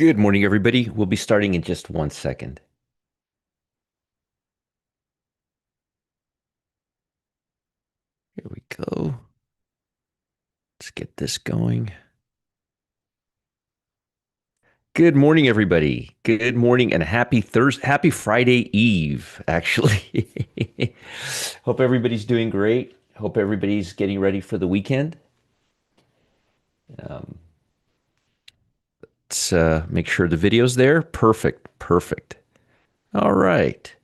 Good morning, everybody. We'll be starting in just 1 second. Here we go. Let's get this going. Good morning, everybody. Good morning and happy Thursday, happy Friday Eve, actually. Hope everybody's doing great. Hope everybody's getting ready for the weekend. Um, let's make sure the video's there. Perfect. Perfect. All right.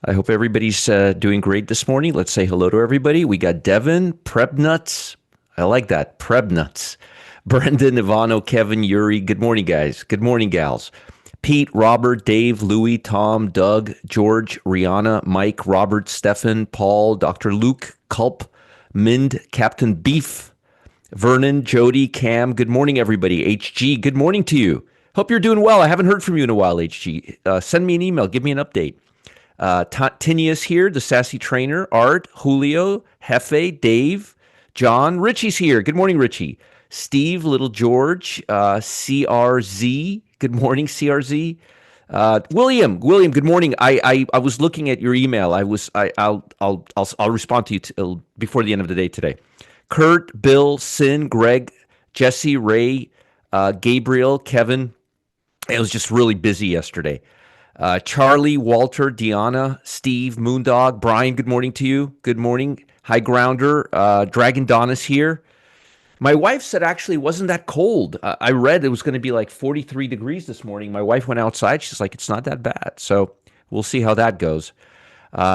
I hope everybody's doing great this morning. Let's say hello to everybody. We got Devin, Prep Nuts. I like that. Prep Nuts. Brendan, Ivano, Kevin, Yuri. Good morning, guys. Good morning, gals. Pete, Robert, Dave, Louie, Tom, Doug, George, Rihanna, Mike, Robert, Stefan, Paul, Dr. Luke, Culp, Mind, Captain Beef, Vernon, Jody, Cam. Good morning, everybody. HG, good morning to you. Hope you're doing well. I haven't heard from you in a while, HG. Send me an email. Give me an update. Tinia's here, the sassy trainer. Art, Julio, Hefe, Dave, John. Richie's here. Good morning, Richie. Steve, Little George, CRZ. Good morning, CRZ. William. Good morning. I was looking at your email. I'll respond to you before the end of the day today. Kurt, Bill, Sin, Greg, Jesse, Ray, Gabriel, Kevin. It was just really busy yesterday. Charlie, Walter, Deanna, Steve, Moondog, Brian, good morning to you. Good morning. High Grounder, Dragon Donis here. My wife said actually it wasn't that cold. I read it was going to be like 43 degrees this morning. My wife went outside. She's like, it's not that bad. So we'll see how that goes.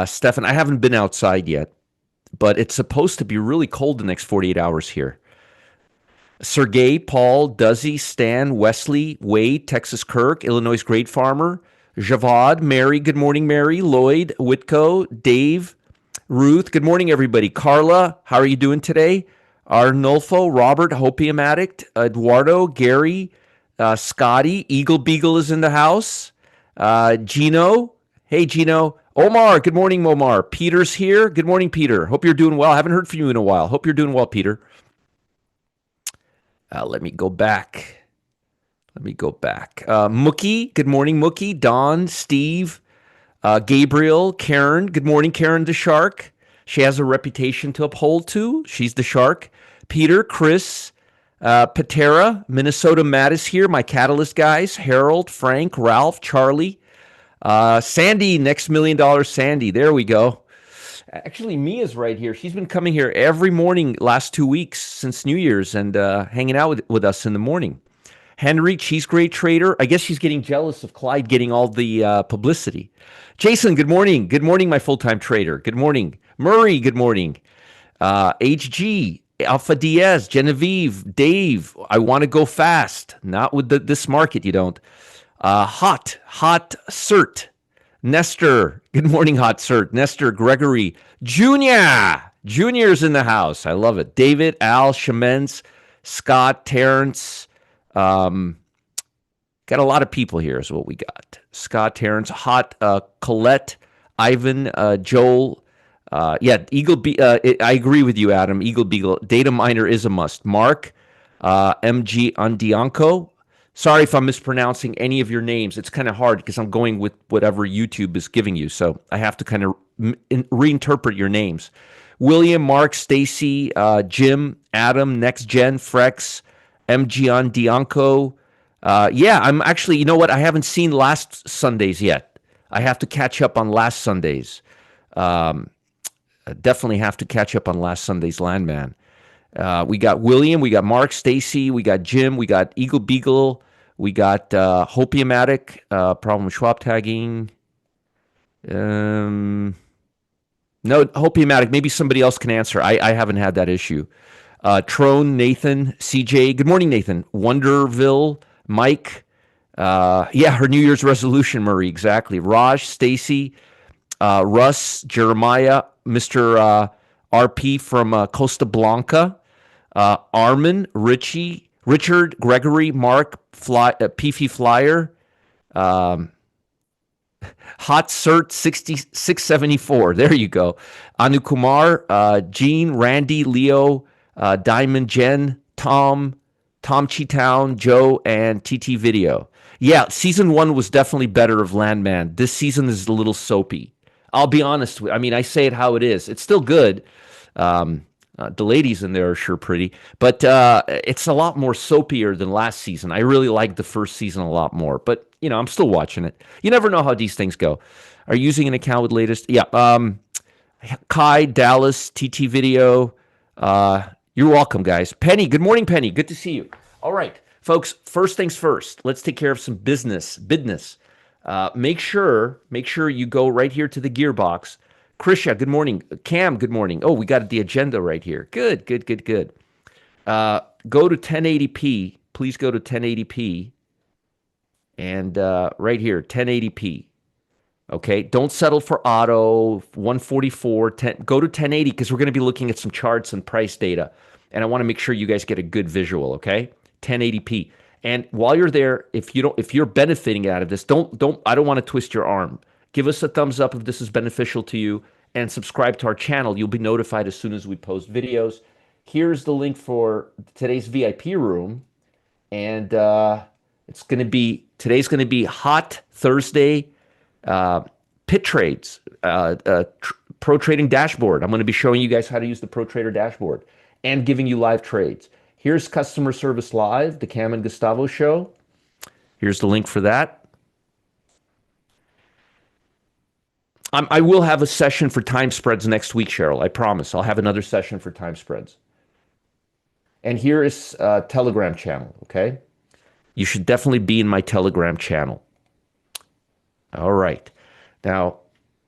Stefan, I haven't been outside yet, but it's supposed to be really cold the next 48 hours here. Sergey, Paul, Duzzy, Stan, Wesley, Wade, Texas Kirk, Illinois Great Farmer, Javad, Mary, good morning, Mary, Lloyd, Whitco, Dave, Ruth, good morning, everybody. Carla, how are you doing today? Arnulfo, Robert, Hopium Addict, Eduardo, Gary, Scotty, Eagle Beagle is in the house. Gino, hey, Gino. Omar, good morning, Omar. Peter's here. Good morning, Peter. Hope you're doing well. I haven't heard from you in a while. Hope you're doing well, Peter. Let me go back. Mookie, good morning, Mookie. Don, Steve, Gabriel, Karen. Good morning, Karen the Shark. She has a reputation to uphold too. She's the Shark. Peter, Chris, Patera, Minnesota Matt is here. My Catalyst guys. Harold, Frank, Ralph, Charlie, Sandy. Next $1,000,000 Sandy. There we go. Actually, Mia's right here. She's been coming here every morning last 2 weeks since New Year's and hanging out with us in the morning. Henry, Cheese Great Trader. I guess she's getting jealous of Clyde getting all the publicity. Jason, good morning. Good morning, my full-time trader. Good morning. Murray, good morning. HG, Alpha Diaz, Genevieve, Dave. I want to go fast. Not with this market, you don't. Hot Cert. Nestor, good morning, Hot Cert. Nestor, Gregory, Junior. Junior's in the house. I love it. David, Al, Shamens, Scott, Terrence. Got a lot of people here is what we got. Scott, Terrence, Hot, Colette, Ivan, Joel. Eagle. I agree with you, Adam. Eagle Beagle. Data miner is a must. Mark, MG Andianco. Sorry if I'm mispronouncing any of your names. It's kind of hard because I'm going with whatever YouTube is giving you. So I have to kind of reinterpret your names. William, Mark, Stacy, Jim, Adam, Next Gen, Frex, MG on Dianco. I'm actually, you know what? I haven't seen last Sundays yet. I have to catch up on last Sundays. Definitely have to catch up on last Sunday's Landman. We got William, we got Mark, Stacy, we got Jim, we got Eagle Beagle, we got Hopiumatic, problem with Schwab tagging. No, Hopiumatic, maybe somebody else can answer. I haven't had that issue. Trone, Nathan, CJ, good morning, Nathan. Wonderville, Mike. Her New Year's resolution, Murray, exactly. Raj, Stacy, Russ, Jeremiah, Mr. RP from Costa Blanca, Armin, Richie, Richard, Gregory, Mark, Peefy Flyer, Hot Cert 6674. There you go. Anu Kumar, Gene, Randy, Leo, Diamond, Jen, Tom Cheetown, Joe, and TT Video. Yeah, season one was definitely better of Landman. This season is a little soapy. I'll be honest with. I mean, I say it how it is. It's still good. The ladies in there are sure pretty, but it's a lot more soapier than last season. I really liked the first season a lot more, but I'm still watching it. You never know how these things go. Are you using an account with latest? Yeah. Kai, Dallas, TT Video. Uh, you're welcome, guys. Penny, good morning, Penny. Good to see you. All right, folks. First things first. Let's take care of some business. Make sure you go right here to the gearbox. Krisha, good morning. Cam, good morning. Oh, we got the agenda right here. Good. Go to 1080p. Please go to 1080p. And right here, 1080p. Okay, don't settle for auto 144. Go to 1080 because we're going to be looking at some charts and price data, and I want to make sure you guys get a good visual. Okay, 1080p. And while you're there, if you're benefiting out of this, I don't want to twist your arm. Give us a thumbs up if this is beneficial to you, and subscribe to our channel. You'll be notified as soon as we post videos. Here's the link for today's VIP room, and today's going to be Hot Thursday uh, pit trades, pro trading dashboard. I'm going to be showing you guys how to use the pro trader dashboard and giving you live trades. Here's customer service live, the Cam and Gustavo show. Here's the link for that. I will have a session for time spreads next week, Cheryl. I promise. I'll have another session for time spreads. And here is a Telegram channel, okay? You should definitely be in my Telegram channel. All right. Now,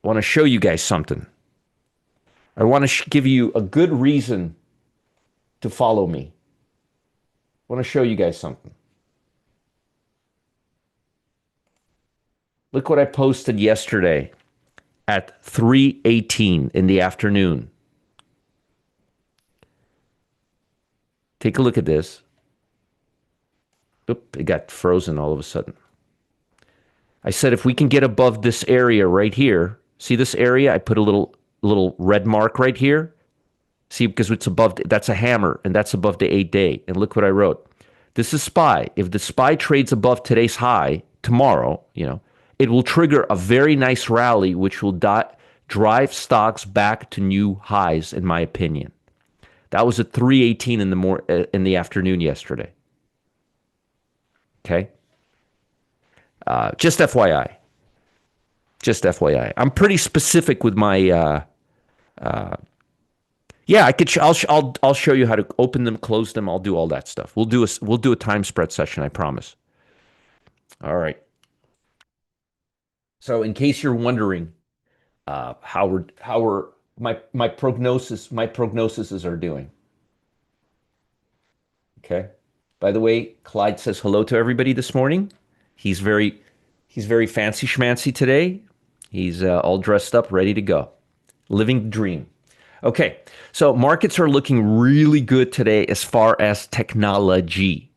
I want to show you guys something. I want to give you a good reason to follow me. I want to show you guys something. Look what I posted yesterday at 3:18 in the afternoon. Take a look at this. Oop, it got frozen all of a sudden. I said if we can get above this area right here, see this area? I put a little red mark right here. See, because it's above, that's a hammer, and that's above the 8-day. And look what I wrote. This is SPY. If the SPY trades above today's high tomorrow, it will trigger a very nice rally, which will drive stocks back to new highs, in my opinion. That was at 3:18 in the afternoon yesterday. Okay. Just FYI. Just FYI. I'm pretty specific with my. Yeah, I could. I'll show you how to open them, close them. I'll do all that stuff. We'll do a time spread session. I promise. All right. So, in case you're wondering, how my prognoses are doing. Okay. By the way, Clyde says hello to everybody this morning. He's very fancy schmancy today. He's all dressed up, ready to go. Living the dream. Okay, so markets are looking really good today as far as technology,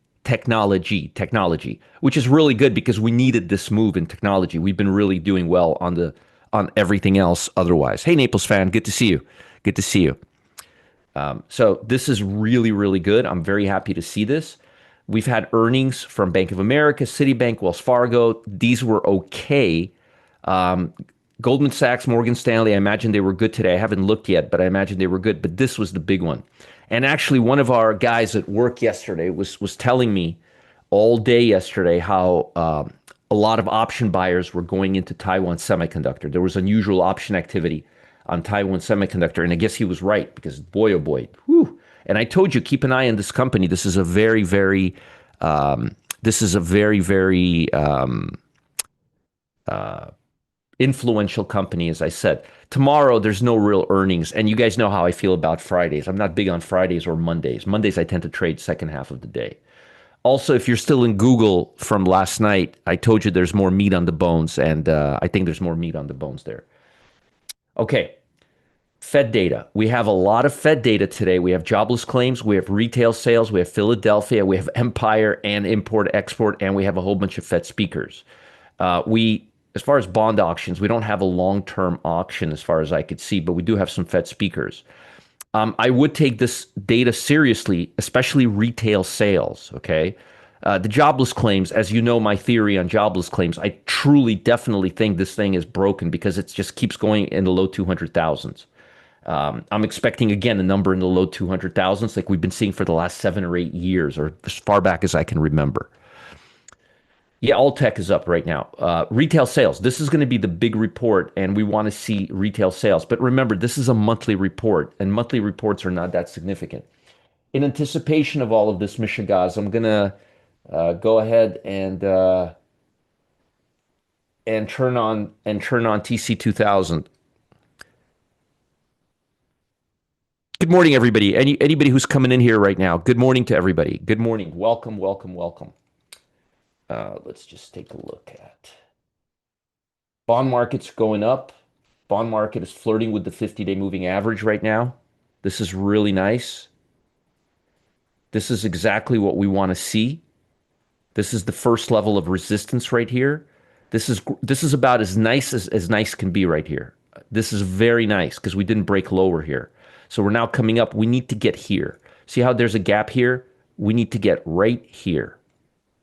which is really good because we needed this move in technology. We've been really doing well on everything else otherwise. Hey, Naples fan, good to see you. Good to see you. So this is really, really good. I'm very happy to see this. We've had earnings from Bank of America, Citibank, Wells Fargo. These were okay. Goldman Sachs, Morgan Stanley, I imagine they were good today. I haven't looked yet, but I imagine they were good. But this was the big one. And actually, one of our guys at work yesterday was telling me all day yesterday how a lot of option buyers were going into Taiwan Semiconductor. There was unusual option activity on Taiwan Semiconductor. And I guess he was right because boy, oh boy, whew. And I told you, keep an eye on this company. This is a very, very, influential company, as I said. Tomorrow, there's no real earnings. And you guys know how I feel about Fridays. I'm not big on Fridays or Mondays. Mondays, I tend to trade second half of the day. Also, if you're still in Google from last night, I told you there's more meat on the bones. And I think there's more meat on the bones there. Okay. Fed data. We have a lot of Fed data today. We have jobless claims, we have retail sales, we have Philadelphia, we have Empire and import-export, and we have a whole bunch of Fed speakers. As far as bond auctions, we don't have a long-term auction as far as I could see, but we do have some Fed speakers. I would take this data seriously, especially retail sales, okay? The jobless claims, as you know, my theory on jobless claims, I truly, definitely think this thing is broken because it just keeps going in the low 200,000s. I'm expecting again a number in the low 200,000s, like we've been seeing for the last 7 or 8 years, or as far back as I can remember. Yeah, all tech is up right now. Retail sales. This is going to be the big report, and we want to see retail sales. But remember, this is a monthly report, and monthly reports are not that significant. In anticipation of all of this, Michigaz, I'm going to go ahead and turn on TC 2000. Good morning, everybody. Anybody who's coming in here right now. Good morning to everybody. Good morning. Welcome, welcome, welcome. Let's just take a look at bond market's going up. Bond market is flirting with the 50-day moving average right now. This is really nice. This is exactly what we want to see. This is the first level of resistance right here. This is about as nice can be right here. This is very nice because we didn't break lower here. So we're now coming up. We need to get here. See how there's a gap here? We need to get right here,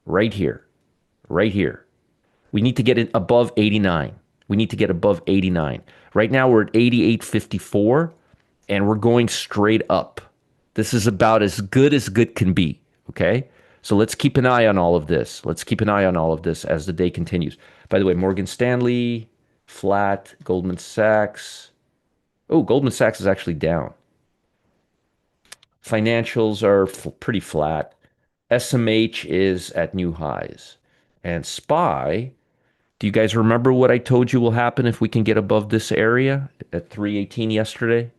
right here, right here. We need to get it above 89. We need to get above 89. Right now we're at 88.54 and we're going straight up. This is about as good can be, okay? So let's keep an eye on all of this. Let's keep an eye on all of this as the day continues. By the way, Morgan Stanley, flat, Goldman Sachs. Oh, Goldman Sachs is actually down. Financials are pretty flat. SMH is at new highs. And SPY, do you guys remember what I told you will happen if we can get above this area at 318 yesterday? I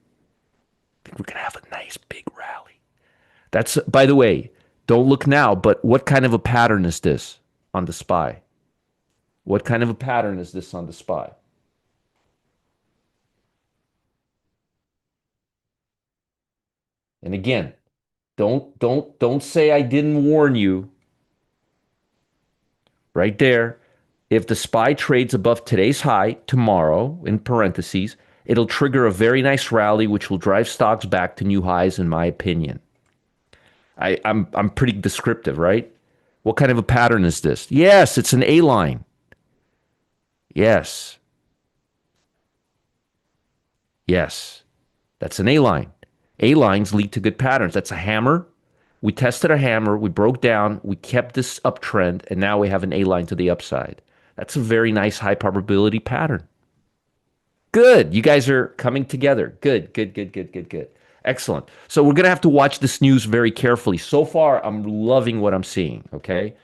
think we're going to have a nice big rally. That's, by the way, don't look now, but what kind of a pattern is this on the SPY? What kind of a pattern is this on the SPY? And again, don't say I didn't warn you. Right there. If the SPY trades above today's high tomorrow, in parentheses, it'll trigger a very nice rally, which will drive stocks back to new highs, in my opinion. I'm pretty descriptive, right? What kind of a pattern is this? Yes, it's an A line. Yes. Yes. That's an A line. A lines lead to good patterns. That's a hammer. We tested a hammer. We broke down. We kept this uptrend, and now we have an A line to the upside. That's a very nice high probability pattern. Good. You guys are coming together. Good, good, good, good, good, good. Excellent. So we're going to have to watch this news very carefully. So far, I'm loving what I'm seeing. Okay.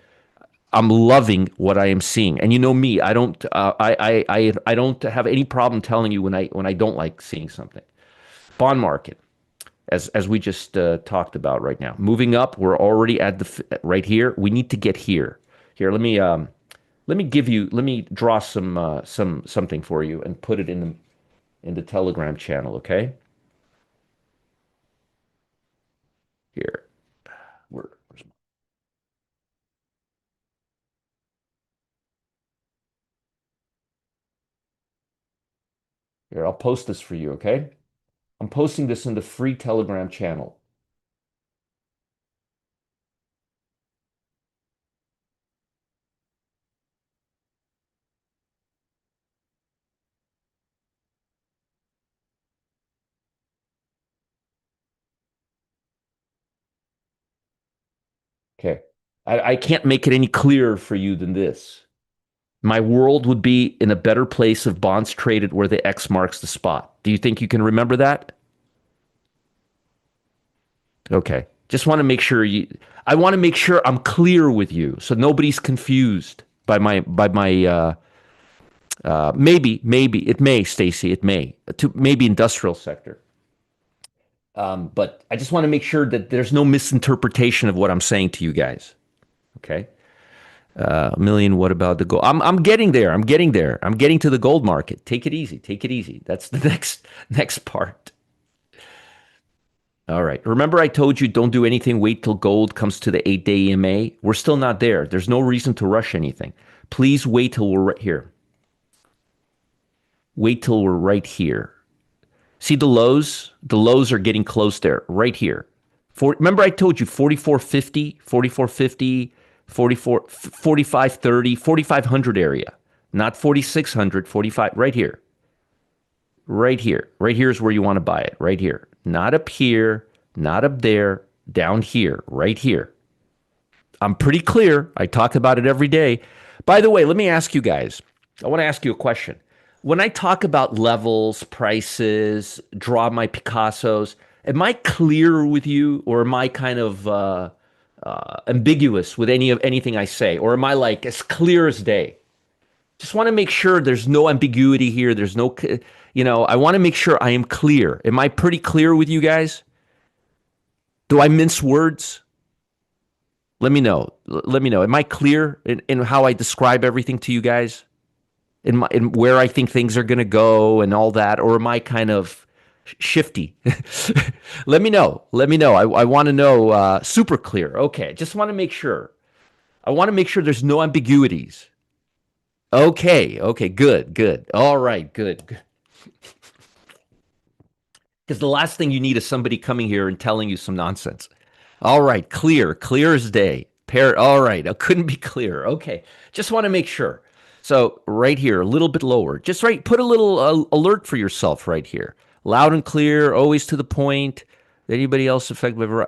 I'm loving what I am seeing. And you know me, I don't have any problem telling you when I don't like seeing something. Bond market, as we just talked about right now. Moving up, we're already at the right here. We need to get here. Here, let me draw something for you and put it in the Telegram channel, okay? Here. Where's here, I'll post this for you, okay? I'm posting this in the free Telegram channel. Okay. I can't make it any clearer for you than this. My world would be in a better place if bonds traded where the X marks the spot. Do you think you can remember that? Okay. Just want to make sure I want to make sure I'm clear with you so nobody's confused by my maybe it may, Stacy, it may to maybe industrial sector. But I just want to make sure that there's no misinterpretation of what I'm saying to you guys. Okay. A million. What about the gold? I'm getting there. I'm getting there. I'm getting to the gold market. Take it easy. Take it easy. That's the next part. All right. Remember, I told you don't do anything. Wait till gold comes to the 8-day EMA. We're still not there. There's no reason to rush anything. Please wait till we're right here. Wait till we're right here. See the lows? The lows are getting close there, right here. Remember, I told you 44.50, 44.50. 44, 4530, 4500 area, not 4600, 45, right here. Right here. Right here is where you want to buy it. Right here. Not up here, not up there, down here, right here. I'm pretty clear. I talk about it every day. By the way, let me ask you guys. I want to ask you a question. When I talk about levels, prices, draw my Picassos, am I clear with you, or am I kind of ambiguous with anything I say, or am I like as clear as day? Just want to make sure there's no ambiguity here. There's no, I want to make sure I am clear. Am I pretty clear with you guys? Do I mince words? Let me know. Let me know. Am I clear in how I describe everything to you guys? In where I think things are going to go and all that, or am I kind of shifty? Let me know. Let me know. I want to know super clear. Okay, just want to make sure. I want to make sure there's no ambiguities. Okay, okay, good, good. All right, good. Because the last thing you need is somebody coming here and telling you some nonsense. All right, clear as day. All right, I couldn't be clearer. Okay, just want to make sure. So right here, a little bit lower. Just right, put a little alert for yourself right here. Loud and clear, always to the point. Anybody else affected by?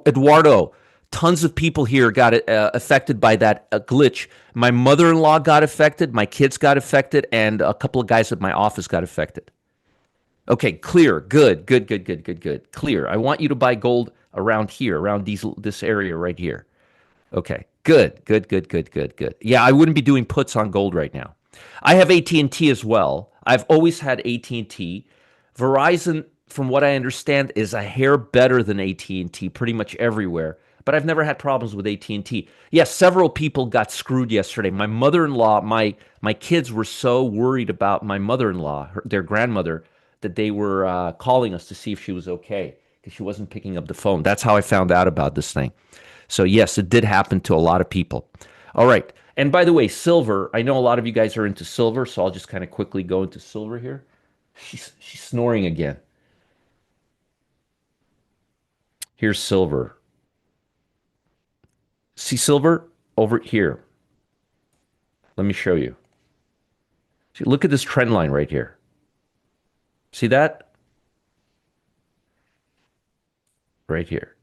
Eduardo. Tons of people here got affected by that glitch. My mother-in-law got affected. My kids got affected, and a couple of guys at my office got affected. Okay, clear. Good. Clear. I want you to buy gold around here, around this area right here. Okay, good. Yeah, I wouldn't be doing puts on gold right now. I have AT&T as well. I've always had AT&T. Verizon, from what I understand, is a hair better than AT&T pretty much everywhere. But I've never had problems with AT&T. Yes, several people got screwed yesterday. My mother-in-law, my kids were so worried about my mother-in-law, their grandmother, that they were calling us to see if she was okay because she wasn't picking up the phone. That's how I found out about this thing. So yes, it did happen to a lot of people. All right. And by the way, silver, I know a lot of you guys are into silver, so I'll just kind of quickly go into silver here. She's snoring again. Here's silver. See silver over here. Let me show you. See, look at this trend line right here. See that? Right here.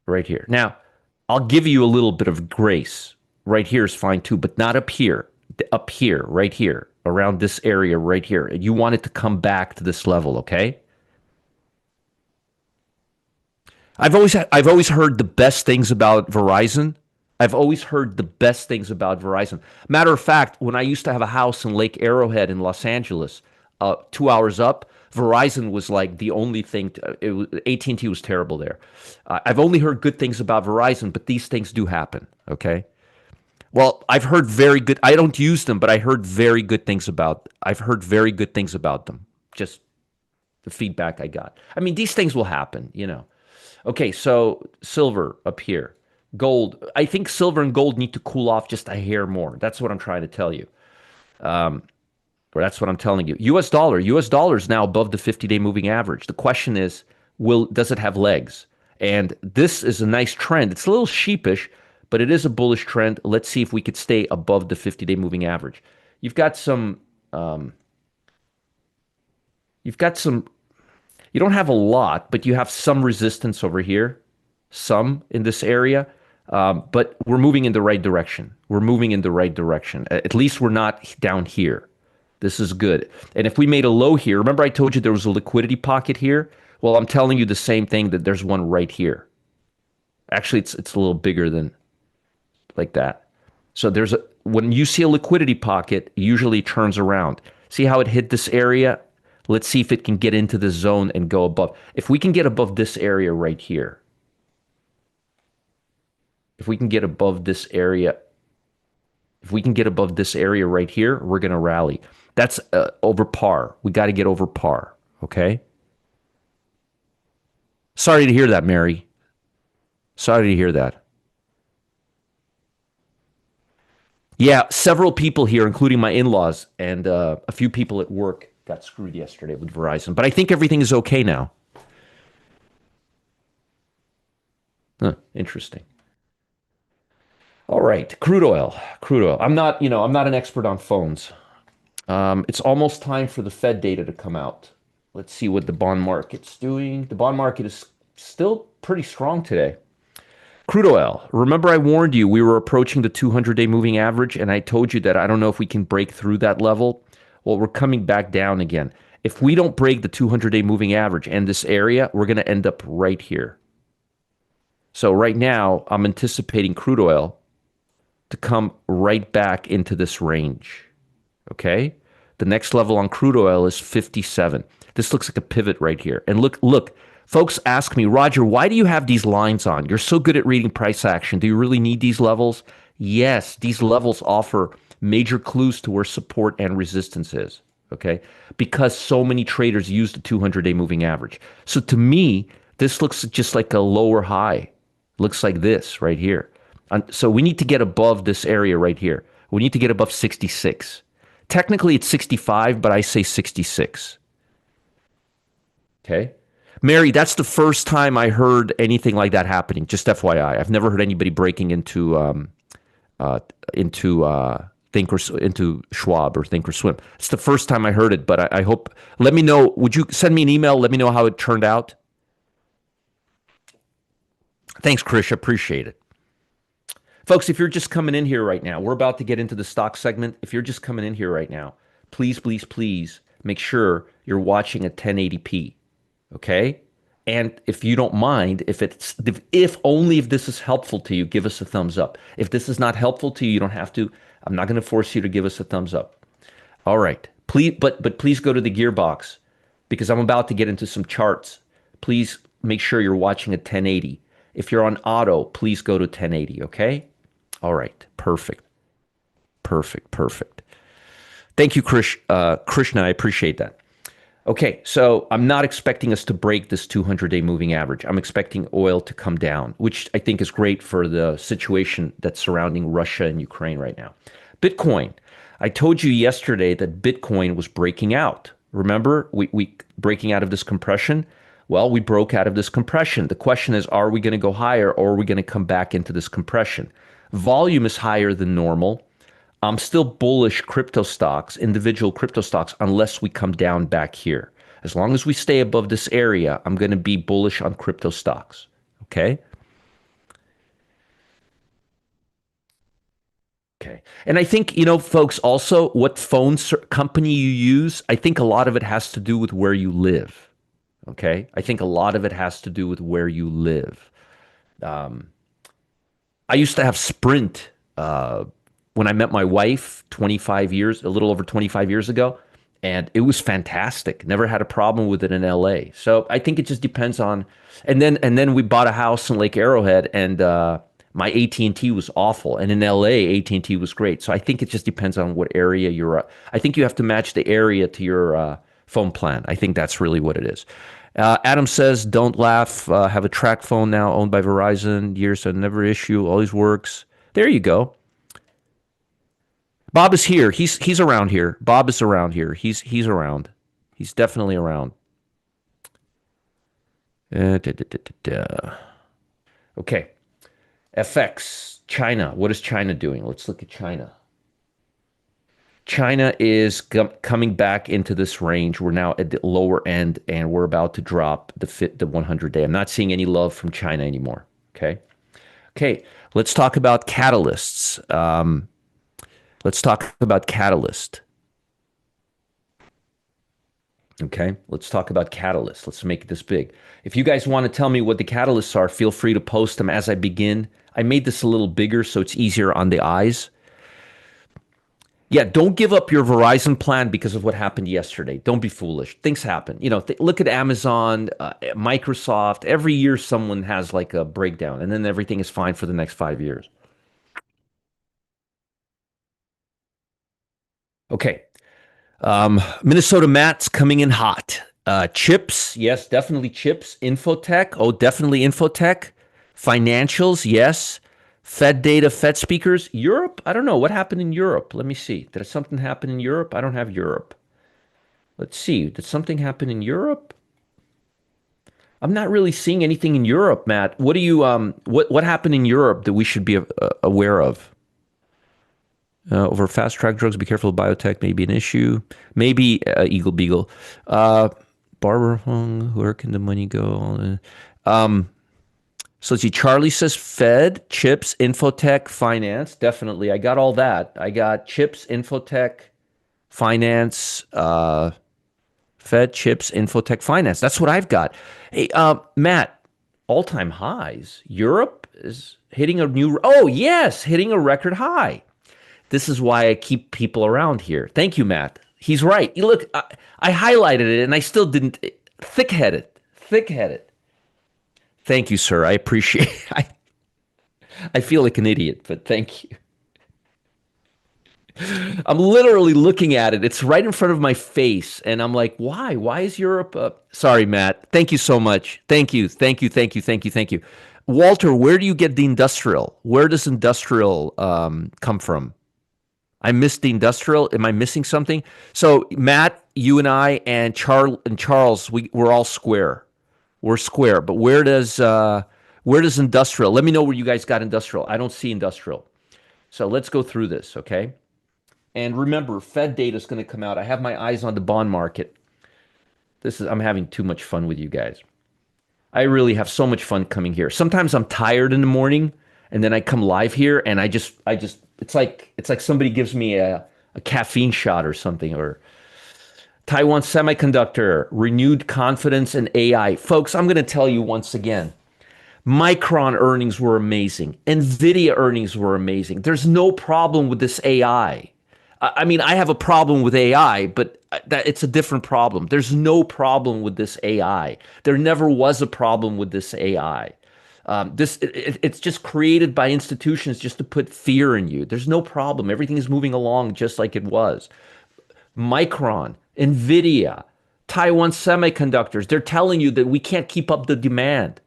Right here. Now, I'll give you a little bit of grace. Right here is fine too, but not up here. Up here, right here, around this area right here. And you want it to come back to this level, okay? I've always heard the best things about Verizon. I've always heard the best things about Verizon. Matter of fact, when I used to have a house in Lake Arrowhead in Los Angeles, 2 hours up, Verizon was like the only thing. AT&T was terrible there. I've only heard good things about Verizon, but these things do happen. Okay. Well, I've heard very good. I don't use them, but I heard very good things about. I've heard very good things about them. Just the feedback I got. I mean, these things will happen. Okay, so silver up here. Gold. I think silver and gold need to cool off just a hair more. That's what I'm trying to tell you. Or that's what I'm telling you. US dollar. US dollar is now above the 50-day moving average. The question is, does it have legs? And this is a nice trend. It's a little sheepish, but it is a bullish trend. Let's see if we could stay above the 50-day moving average. You've got some. You've got some. You don't have a lot, but you have some resistance over here, some in this area. But we're moving in the right direction. We're moving in the right direction. At least we're not down here. This is good. And if we made a low here, remember I told you there was a liquidity pocket here? Well, I'm telling you the same thing, that there's one right here. Actually, it's a little bigger than like that. So when you see a liquidity pocket, it usually turns around. See how it hit this area? Let's see if it can get into the zone and go above. If we can get above this area right here, if we can get above this area, right here, we're going to rally. That's over par. We got to get over par. Okay. Sorry to hear that, Mary. Sorry to hear that. Yeah, several people here, including my in-laws and a few people at work, got screwed yesterday with Verizon. But I think everything is okay now. Huh, interesting. All right, crude oil. Crude oil. I'm not an expert on phones. It's almost time for the Fed data to come out. Let's see what the bond market's doing. The bond market is still pretty strong today. Crude oil. Remember, I warned you we were approaching the 200-day moving average, and I told you that I don't know if we can break through that level. Well, we're coming back down again. If we don't break the 200-day moving average and this area, we're going to end up right here. So right now, I'm anticipating crude oil to come right back into this range. Okay? The next level on crude oil is 57. This looks like a pivot right here. And look, folks ask me, Roger, why do you have these lines on? You're so good at reading price action. Do you really need these levels? Yes, these levels offer major clues to where support and resistance is. Okay? Because so many traders use the 200-day moving average. So to me, this looks just like a lower high. Looks like this right here. So we need to get above this area right here. We need to get above 66. Technically, it's 65, but I say 66. Okay. Mary, that's the first time I heard anything like that happening. Just FYI, I've never heard anybody breaking uh, into Schwab or Thinkorswim. It's the first time I heard it, but I hope. Let me know. Would you send me an email? Let me know how it turned out. Thanks, Krish. Appreciate it. Folks, if you're just coming in here right now, we're about to get into the stock segment. If you're just coming in here right now, please, please, please make sure you're watching at 1080p. Okay? And if you don't mind, if only if this is helpful to you, give us a thumbs up. If this is not helpful to you, you don't have to. I'm not going to force you to give us a thumbs up. All right. Please, but please go to the gearbox because I'm about to get into some charts. Please make sure you're watching at 1080. If you're on auto, please go to 1080, okay? All right. Perfect. Perfect. Perfect. Thank you, Krishna. I appreciate that. Okay, so I'm not expecting us to break this 200-day moving average. I'm expecting oil to come down, which I think is great for the situation that's surrounding Russia and Ukraine right now. Bitcoin. I told you yesterday that Bitcoin was breaking out. Remember, we breaking out of this compression? Well, we broke out of this compression. The question is, are we going to go higher or are we going to come back into this compression? Volume is higher than normal. I'm still bullish crypto stocks, individual crypto stocks, unless we come down back here. As long as we stay above this area, I'm going to be bullish on crypto stocks. Okay? Okay. And I think, folks, also what company you use, I think a lot of it has to do with where you live. Okay? I think a lot of it has to do with where you live. Um, I used to have Sprint when I met my wife 25 years, a little over 25 years ago, and it was fantastic. Never had a problem with it in LA. So I think it just depends on. And then we bought a house in Lake Arrowhead, and my AT&T was awful, and in LA AT&T was great. So I think it just depends on what area you're at. I think you have to match the area to your phone plan. I think that's really what it is. Adam says, "Don't laugh. Have a track phone now, owned by Verizon. Years so never issue. Always works." There you go. Bob is here. He's around here. Bob is around here. He's around. He's definitely around. Da, da, da, da. Okay. FX. China. What is China doing? Let's look at China. China is coming back into this range. We're now at the lower end, and we're about to drop the 100-day. I'm not seeing any love from China anymore. Okay. Okay. Let's talk about catalysts. Let's talk about catalyst. Okay, let's talk about catalysts. Let's make this big. If you guys want to tell me what the catalysts are, feel free to post them as I begin. I made this a little bigger so it's easier on the eyes. Yeah, don't give up your Verizon plan because of what happened yesterday. Don't be foolish. Things happen. Look at Amazon, Microsoft. Every year someone has like a breakdown, and then everything is fine for the next 5 years. Okay. Minnesota Matt's coming in hot. Chips, yes, definitely chips. Infotech, oh, definitely infotech. Financials, yes. Fed data, Fed speakers. Europe, I don't know. What happened in Europe? Let me see. Did something happen in Europe? I don't have Europe. Let's see. Did something happen in Europe? I'm not really seeing anything in Europe, Matt. What do you what happened in Europe that we should be aware of? Over fast track drugs, be careful of biotech, may be an issue. Maybe Eagle Beagle. Uh, Barbara Hung, where can the money go? Um, so let's see. Charlie says Fed, chips, infotech, finance. Definitely. I got all that. I got chips, infotech, finance, Fed, chips, infotech, finance. That's what I've got. Hey, Matt, all-time highs. Europe is hitting a new, oh, yes, hitting a record high. This is why I keep people around here. Thank you, Matt. He's right. You look, I highlighted it and I still didn't. Thick-headed, thick-headed. Thank you, sir. I appreciate it. I feel like an idiot, but thank you. I'm literally looking at it. It's right in front of my face. And I'm like, why? Why is Europe up? Sorry, Matt. Thank you so much. Thank you. Thank you. Thank you. Thank you. Thank you. Walter, where do you get the industrial? Where does industrial come from? I missed the industrial. Am I missing something? So Matt, you and I and Charles, we're all square. We're square. But where does industrial? Let me know where you guys got industrial. I don't see industrial. So let's go through this, okay? And remember, Fed data is going to come out. I have my eyes on the bond market. I'm having too much fun with you guys. I really have so much fun coming here. Sometimes I'm tired in the morning and then I come live here and it's like somebody gives me a caffeine shot or something. Or Taiwan Semiconductor, renewed confidence in AI. Folks, I'm going to tell you once again, Micron earnings were amazing. Nvidia earnings were amazing. There's no problem with this AI. I mean, I have a problem with AI, but it's a different problem. There's no problem with this AI. There never was a problem with this AI. It's just created by institutions just to put fear in you. There's no problem. Everything is moving along just like it was. Micron, Nvidia, Taiwan Semiconductors, they're telling you that we can't keep up the demand.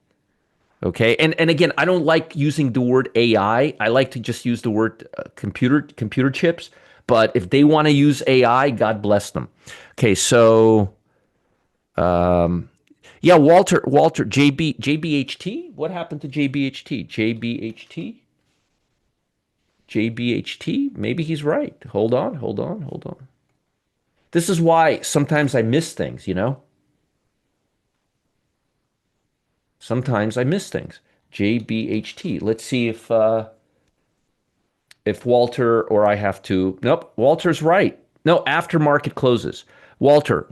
Okay. And again, I don't like using the word AI. I like to just use the word computer chips. But if they want to use AI, God bless them. Okay, so yeah, Walter, JBHT. What happened to JBHT? JBHT. Maybe he's right. Hold on. This is why sometimes I miss things. Sometimes I miss things. JBHT. Let's see if Walter or I have to. Nope, Walter's right. No, after market closes. Walter,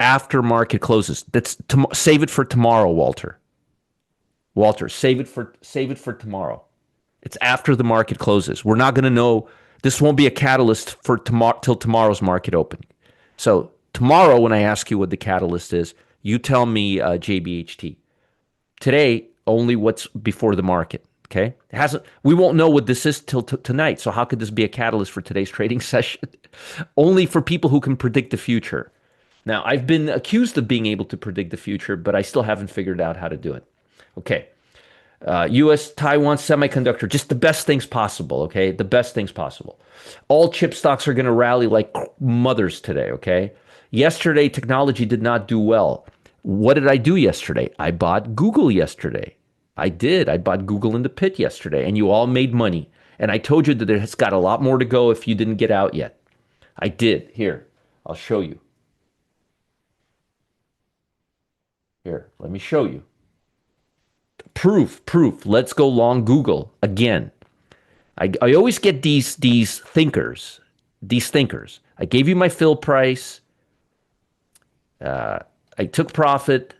after market closes. Save it for tomorrow, Walter. Walter, save it for tomorrow. It's after the market closes. We're not going to know. This won't be a catalyst for tomorrow till tomorrow's market opening. So tomorrow, when I ask you what the catalyst is, you tell me JBHT. Today, only what's before the market. Okay, it hasn't. We won't know what this is till tonight. So how could this be a catalyst for today's trading session? Only for people who can predict the future. Now, I've been accused of being able to predict the future, but I still haven't figured out how to do it. Okay, U.S. Taiwan Semiconductor, just the best things possible. Okay, the best things possible. All chip stocks are going to rally like mothers today. Okay, yesterday technology did not do well. What did I do yesterday? I bought Google yesterday. I did. I bought Google in the pit yesterday, and you all made money. And I told you that it's got a lot more to go if you didn't get out yet. I did. Here, I'll show you. Here, let me show you. Proof. Let's go long Google again. I always get these thinkers. I gave you my fill price. I took profit,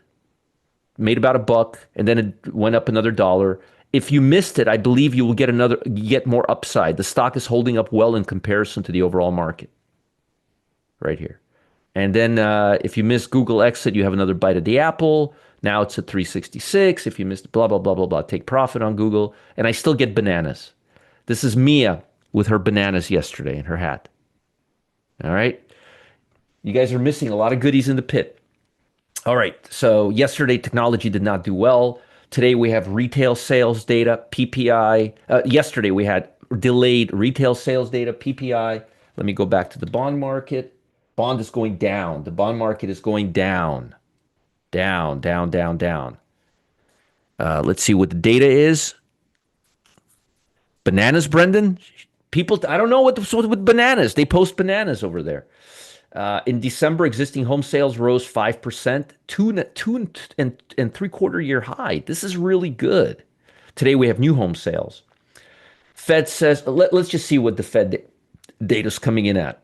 made about $1, and then it went up another $1. If you missed it, I believe you will get more upside. The stock is holding up well in comparison to the overall market. Right here. And then if you miss Google exit, you have another bite of the apple. Now it's at 366. If you missed blah, blah, blah, blah, blah, take profit on Google. And I still get bananas. This is Mia with her bananas yesterday in her hat. All right. You guys are missing a lot of goodies in the pit. All right. So yesterday, technology did not do well. Today, we have retail sales data, PPI. Yesterday, we had delayed retail sales data, PPI. Let me go back to the bond market. Bond is going down. The bond market is going down. Down. Let's see what the data is. Bananas, Brendan? People, I don't know what's with bananas. They post bananas over there. In December, existing home sales rose 5%, two and three-quarter year high. This is really good. Today we have new home sales. Fed says, let's just see what the Fed data is coming in at.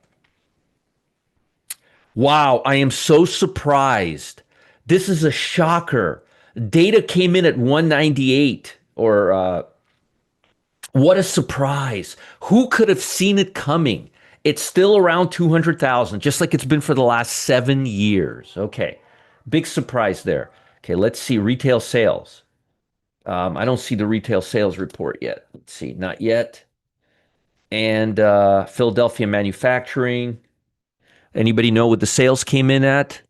Wow, I am so surprised. This is a shocker. Data came in at 198, or what a surprise. Who could have seen it coming? It's still around 200,000, just like it's been for the last 7 years. Okay, big surprise there. Okay, let's see retail sales. I don't see the retail sales report yet. Let's see, not yet. And Philadelphia manufacturing. Anybody know what the sales came in at?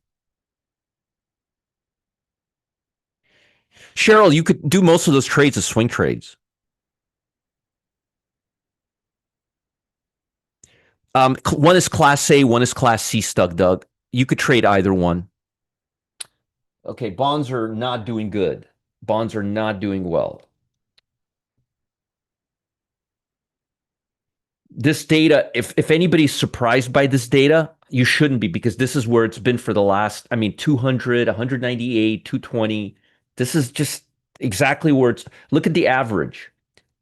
Cheryl, you could do most of those trades as swing trades. One is Class A, one is Class C, Doug. You could trade either one. Okay, bonds are not doing good. Bonds are not doing well. This data, if anybody's surprised by this data, you shouldn't be, because this is where it's been for the last, 200, 198, 220. This is just exactly where it's. Look at the average,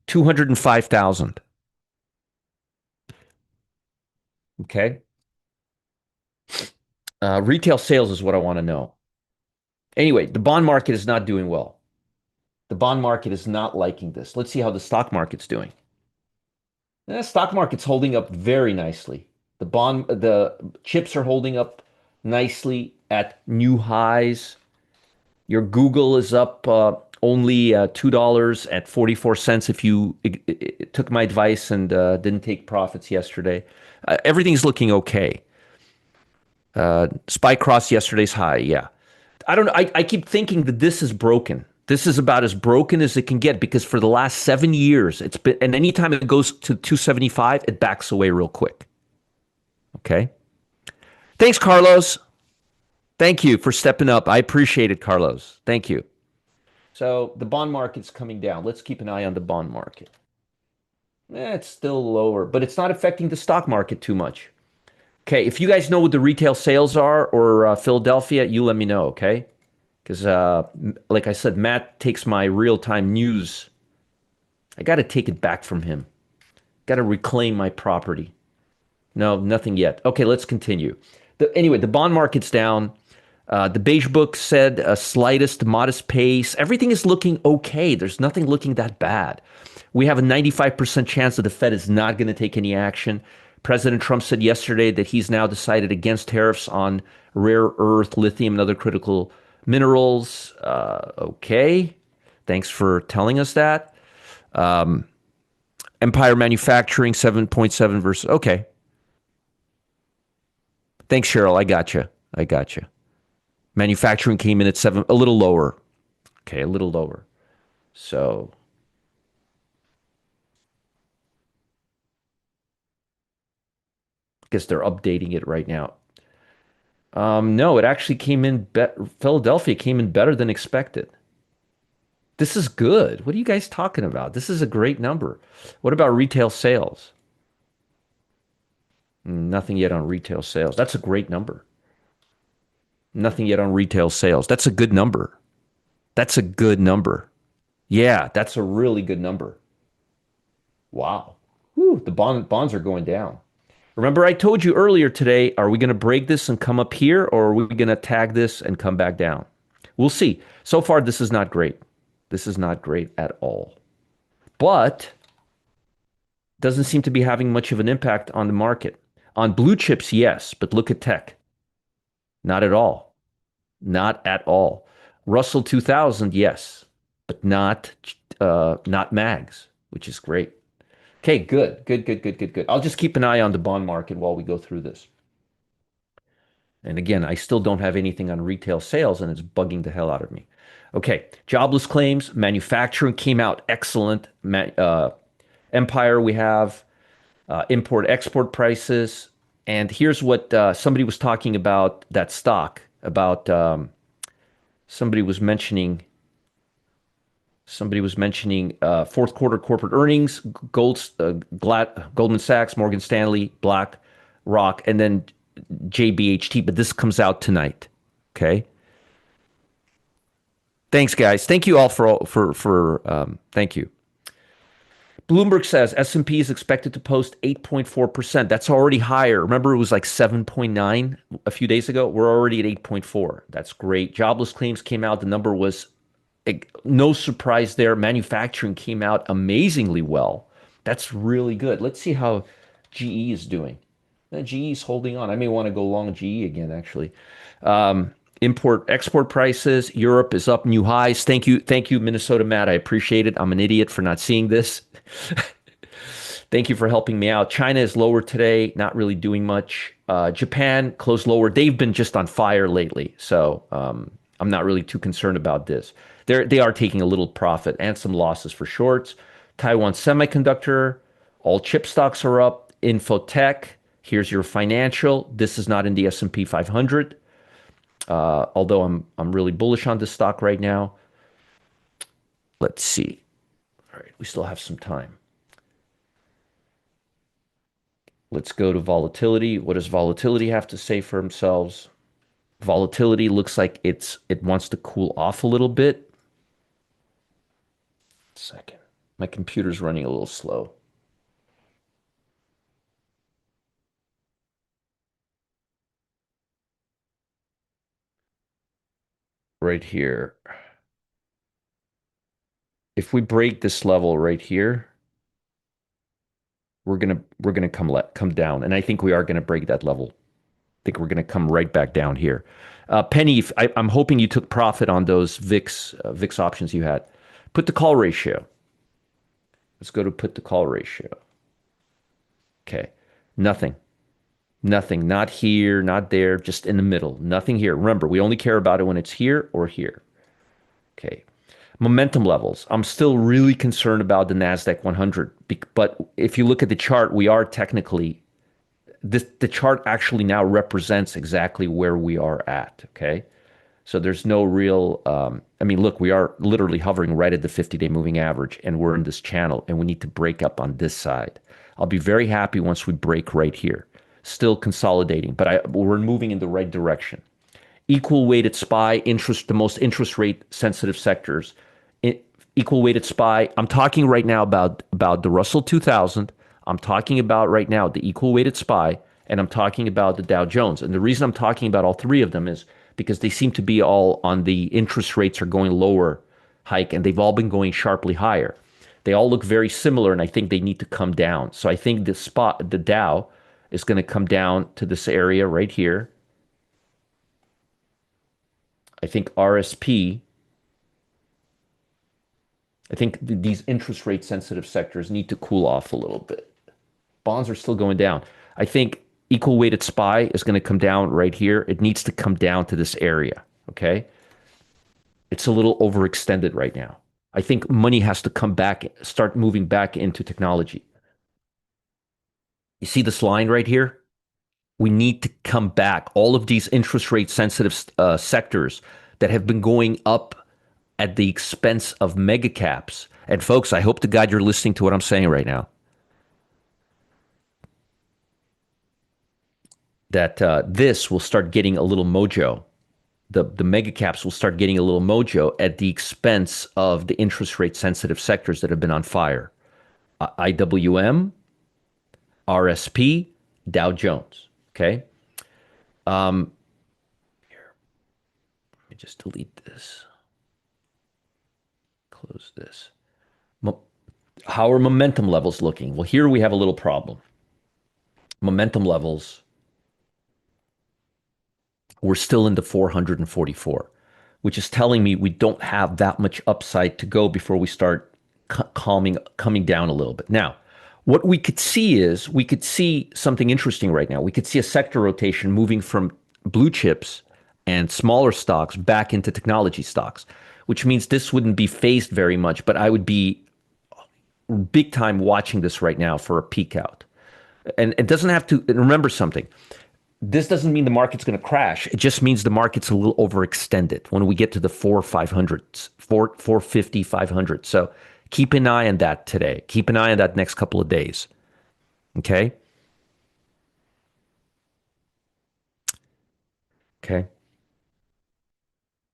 205,000. Okay. Retail sales is what I want to know. Anyway, the bond market is not doing well. The bond market is not liking this. Let's see how the stock market's doing. The stock market's holding up very nicely. The chips are holding up nicely at new highs. Your Google is up only $2.44 if you took my advice and didn't take profits yesterday. Everything's looking okay. SPY crossed yesterday's high. Yeah. I don't know. I keep thinking that this is broken. This is about as broken as it can get, because for the last 7 years, it's been, and anytime it goes to 275, it backs away real quick. Okay. Thanks, Carlos. Thank you for stepping up. I appreciate it, Carlos. Thank you. So the bond market's coming down. Let's keep an eye on the bond market. It's still lower, but it's not affecting the stock market too much. Okay, if you guys know what the retail sales are, or Philadelphia, you let me know, okay? Because, like I said, Matt takes my real-time news. I got to take it back from him. Got to reclaim my property. No, nothing yet. Okay, let's continue. Anyway, the bond market's down. The beige book said a slightest modest pace. Everything is looking okay. There's nothing looking that bad. We have a 95% chance that the Fed is not going to take any action. President Trump said yesterday that he's now decided against tariffs on rare earth, lithium, and other critical minerals. Okay. Thanks for telling us that. Empire Manufacturing, 7.7 versus. Okay. Thanks, Cheryl. I got you. Manufacturing came in at 7, a little lower. Okay, a little lower. So I guess they're updating it right now. No, it actually came in. Philadelphia came in better than expected. This is good. What are you guys talking about? This is a great number. What about retail sales? Nothing yet on retail sales. That's a great number. Nothing yet on retail sales. That's a good number. That's a good number. Yeah, that's a really good number. Wow. Whew, the bonds are going down. Remember, I told you earlier today, are we going to break this and come up here, or are we going to tag this and come back down? We'll see. So far, this is not great. This is not great at all. But doesn't seem to be having much of an impact on the market. On blue chips, yes, but look at tech. Not at all. Not at all. Russell 2000, yes, but not mags, which is great. Okay, good. I'll just keep an eye on the bond market while we go through this. And again, I still don't have anything on retail sales, and it's bugging the hell out of me. Okay, jobless claims, manufacturing came out excellent. Empire, we have import-export prices. And here's what somebody was talking about that stock, about somebody was mentioning Somebody was mentioning fourth quarter corporate earnings, Goldman Sachs, Morgan Stanley, BlackRock, and then JBHT. But this comes out tonight. Okay. Thanks, guys. Thank you all for thank you. Bloomberg says S&P is expected to post 8.4%. That's already higher. Remember, it was like 7.9 a few days ago. We're already at 8.4. That's great. Jobless claims came out. The number was no surprise there. Manufacturing came out amazingly well. That's really good. Let's see how GE is doing. GE is holding on. I may want to go long GE again, actually. Import export prices. Europe is up new highs. Thank you, Minnesota Matt. I appreciate it. I'm an idiot for not seeing this. Thank you for helping me out. China is lower today, not really doing much. Japan closed lower. They've been just on fire lately, so I'm not really too concerned about this. They are taking a little profit and some losses for shorts. Taiwan Semiconductor, all chip stocks are up. Infotech, here's your financial. This is not in the S&P 500. Although I'm really bullish on this stock right now. Let's see. All right, we still have some time. Let's go to volatility. What does volatility have to say for themselves? Volatility looks like it wants to cool off a little bit. Second. My computer's running a little slow. Right here. If we break this level right here, we're gonna come down, and I think we are gonna break that level. I think we're gonna come right back down here. Penny, I'm hoping you took profit on those VIX options you had. Put the call ratio. Let's go to put the call ratio. Okay, nothing, nothing, not here, not there, just in the middle. Nothing here. Remember, we only care about it when it's here or here. Okay. Momentum levels. I'm still really concerned about the NASDAQ 100, but if you look at the chart, we are technically, the chart actually now represents exactly where we are at, okay? So there's no real, I mean, look, we are literally hovering right at the 50-day moving average, and we're in this channel, and we need to break up on this side. I'll be very happy once we break right here. Still consolidating, but we're moving in the right direction. Equal weighted SPY, the most interest rate sensitive sectors. Equal weighted SPY. I'm talking right now about the Russell 2000. I'm talking about right now the equal weighted SPY, and I'm talking about the Dow Jones. And the reason I'm talking about all three of them is because they seem to be all on the interest rates are going lower hike, and they've all been going sharply higher. They all look very similar, and I think they need to come down. So I think the Dow is going to come down to this area right here. I think RSP, I think these interest rate sensitive sectors need to cool off a little bit. Bonds are still going down. I think equal weighted SPY is going to come down right here. It needs to come down to this area, okay? It's a little overextended right now. I think money has to come back, start moving back into technology. You see this line right here? We need to come back. All of these interest rate sensitive sectors that have been going up at the expense of mega caps. And folks, I hope to God you're listening to what I'm saying right now. That this will start getting a little mojo. The mega caps will start getting a little mojo at the expense of the interest rate sensitive sectors that have been on fire. IWM, RSP, Dow Jones. Okay. Here, let me just delete this. Close this. How are momentum levels looking? Well, here we have a little problem. Momentum levels, we're still into 444, which is telling me we don't have that much upside to go before we start coming down a little bit. Now, what we could see something interesting right now. We could see a sector rotation moving from blue chips and smaller stocks back into technology stocks, which means this wouldn't be phased very much, but I would be big time watching this right now for a peak out. And it doesn't have to, remember something. This doesn't mean the market's going to crash. It just means the market's a little overextended when we get to the 4 500s, 450, 500. So keep an eye on that today. Keep an eye on that next couple of days. Okay. Okay.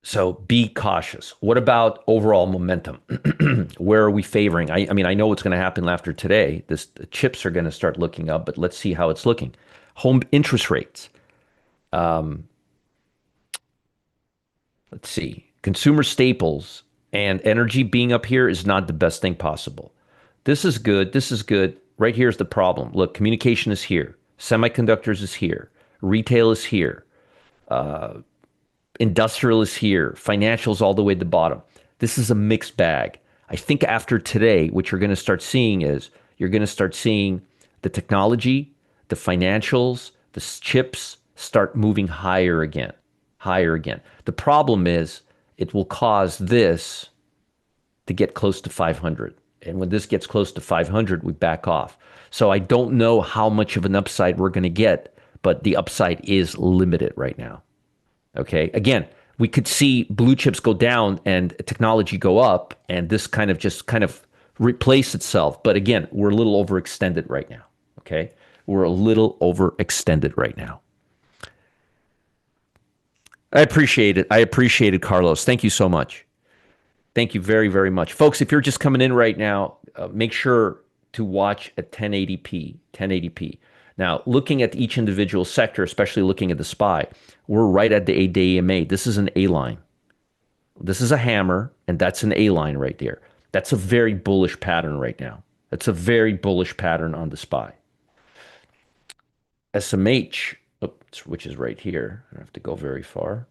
So be cautious. What about overall momentum? Where are we favoring? I mean, I know what's going to happen after today. The chips are going to start looking up, but let's see how it's looking. Home interest rates. Um, let's see. Consumer staples and energy being up here is not the best thing possible. This is good. This is good. Right here's the problem. Look, communication is here. Semiconductors is here. Retail is here. Industrial is here, financials all the way to the bottom. This is a mixed bag. I think after today, what you're going to start seeing is you're going to start seeing the technology, the financials, the chips start moving higher again, higher again. The problem is it will cause this to get close to 500. And when this gets close to 500, we back off. So I don't know how much of an upside we're going to get, but the upside is limited right now. Okay. Again, we could see blue chips go down and technology go up, and this kind of just kind of replace itself. But again, we're a little overextended right now. Okay. We're a little overextended right now. I appreciate it. I appreciate it, Carlos. Thank you so much. Thank you very, very much. Folks, if you're just coming in right now, make sure to watch at 1080p. 1080p. Now, looking at each individual sector, especially looking at the SPY, we're right at the 8-day EMA. This is an A line. This is a hammer, and that's an A line right there. That's a very bullish pattern right now. That's a very bullish pattern on the SPY. SMH, oops, which is right here. I don't have to go very far.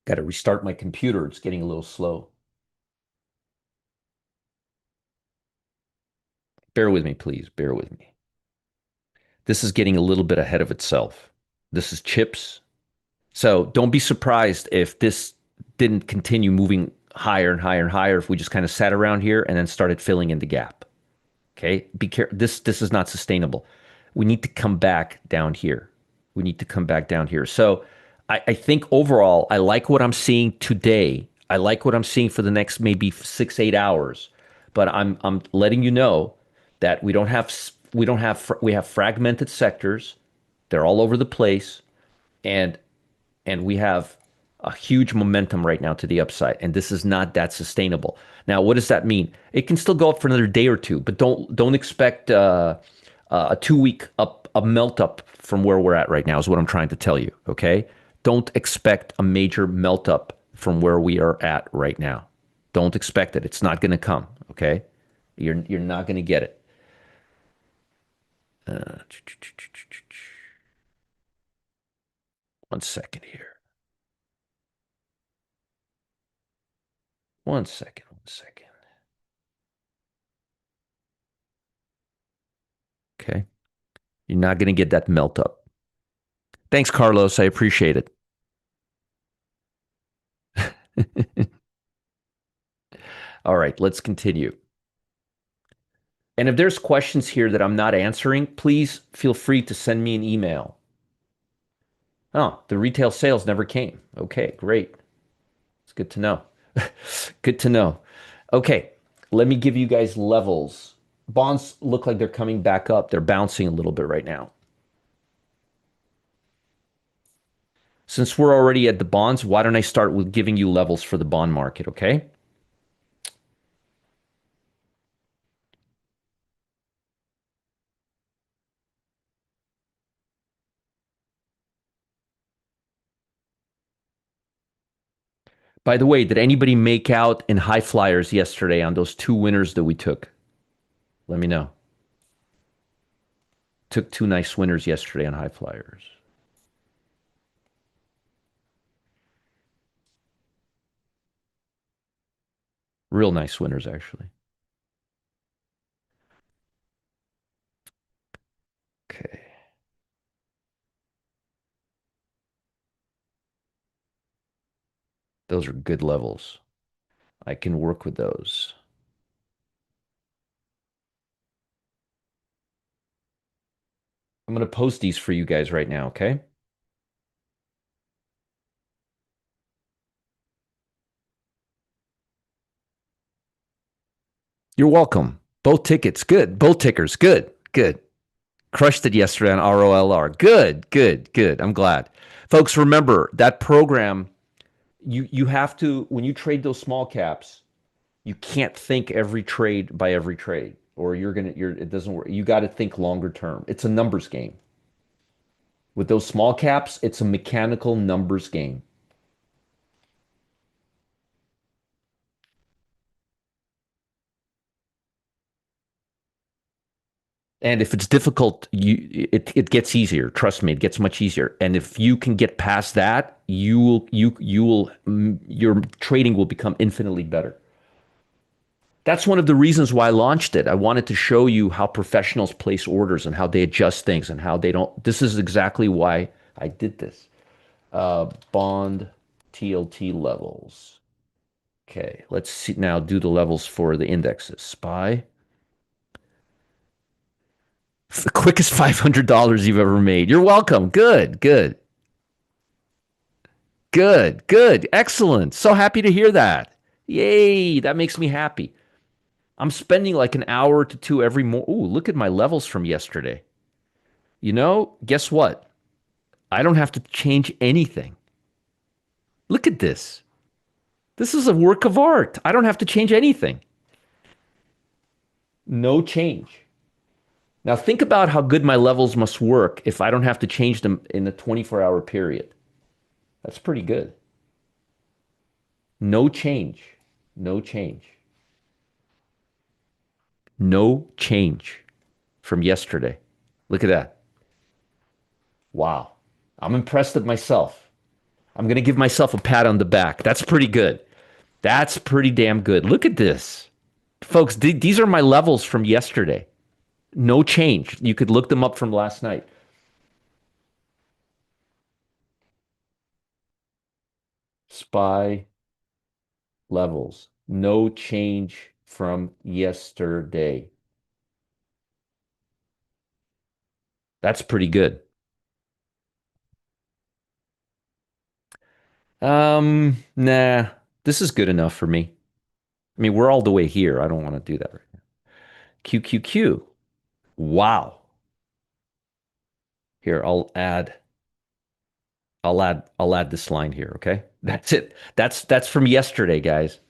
Got to restart my computer. It's getting a little slow. Bear with me, please. Bear with me. This is getting a little bit ahead of itself. This is chips. So don't be surprised if this didn't continue moving higher and higher and higher if we just kind of sat around here and then started filling in the gap. Okay? Be careful. This is not sustainable. We need to come back down here. We need to come back down here. So I think overall, I like what I'm seeing today. I like what I'm seeing for the next maybe 6, 8 hours. But I'm letting you know that we have fragmented sectors. They're all over the place, and we have a huge momentum right now to the upside, and this is not that sustainable. Now, what does that mean? It can still go up for another day or two, but don't expect a 2 week up a melt up from where we're at right now. Is what I'm trying to tell you. Okay, don't expect a major melt up from where we are at right now. Don't expect it. It's not going to come. Okay, you're not going to get it. Uh, 1 second here. 1 second. 1 second. Okay. You're not going to get that melt up. Thanks, Carlos. I appreciate it. All right, let's continue. And if there's questions here that I'm not answering, please feel free to send me an email. Oh, the retail sales never came. Okay, great. It's good to know. Good to know. Okay, let me give you guys levels. Bonds look like they're coming back up. They're bouncing a little bit right now. Since we're already at the bonds, why don't I start with giving you levels for the bond market, okay? By the way, did anybody make out in high flyers yesterday on those two winners that we took? Let me know. Took two nice winners yesterday on high flyers. Real nice winners, actually. Okay. Those are good levels. I can work with those. I'm going to post these for you guys right now, okay? You're welcome. Both tickets, good. Both tickers, good, good. Crushed it yesterday on ROLR. Good, good, good. I'm glad. Folks, remember that program, you have to, when you trade those small caps, you can't think every trade by every trade, or it doesn't work. You got to think longer term. It's a numbers game. With those small caps, it's a mechanical numbers game. And if it's difficult, it gets easier. Trust me, it gets much easier. And if you can get past that, your trading will become infinitely better. That's one of the reasons why I launched it. I wanted to show you how professionals place orders and how they adjust things and how they don't. This is exactly why I did this. Bond TLT levels. Okay, let's see now do the levels for the indexes. SPY. The quickest $500 you've ever made. You're welcome. Good, good, good, good. Excellent. So happy to hear that. Yay, that makes me happy. I'm spending like an hour to two every morning. Ooh, look at my levels from yesterday. Guess what? I don't have to change anything. Look at this. This is a work of art. I don't have to change anything. No change. Now think about how good my levels must work if I don't have to change them in a 24-hour period. That's pretty good. No change. No change. No change from yesterday. Look at that. Wow. I'm impressed with myself. I'm going to give myself a pat on the back. That's pretty good. That's pretty damn good. Look at this. Folks, these are my levels from yesterday. No change. You could look them up from last night. SPY levels. No change from yesterday. That's pretty good. Nah, this is good enough for me. I mean, we're all the way here. I don't want to do that right now. QQQ. Wow. Here, I'll add this line here, okay? That's it. That's from yesterday, guys.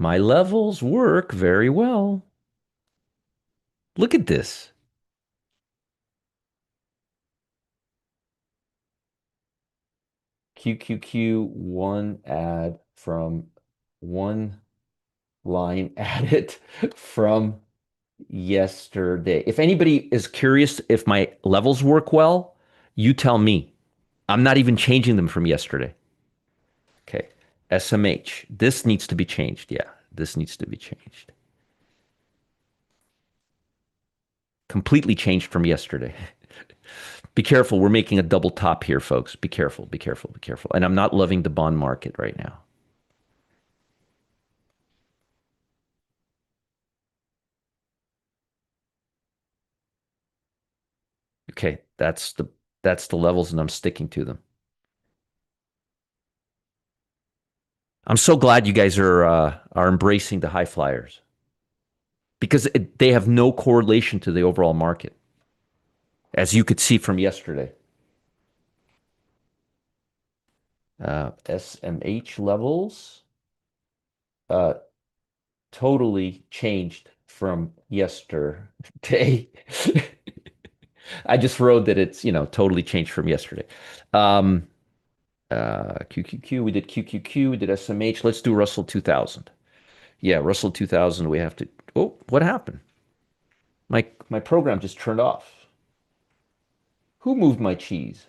My levels work very well. Look at this. QQQ one add from one line added from yesterday. If anybody is curious if my levels work well, you tell me. I'm not even changing them from yesterday. Okay. SMH. This needs to be changed. Yeah, this needs to be changed. Completely changed from yesterday. Be careful. We're making a double top here, folks. Be careful. Be careful. Be careful. And I'm not loving the bond market right now. Okay, that's the levels, and I'm sticking to them. I'm so glad you guys are embracing the high flyers because they have no correlation to the overall market, as you could see from yesterday. SMH levels uh, totally changed from yesterday. I just wrote that it's totally changed from yesterday. Um, QQQ, we did QQQ, we did SMH. Let's do Russell 2000. Yeah, Russell 2000. We have to. Oh, what happened? My program just turned off. Who moved my cheese?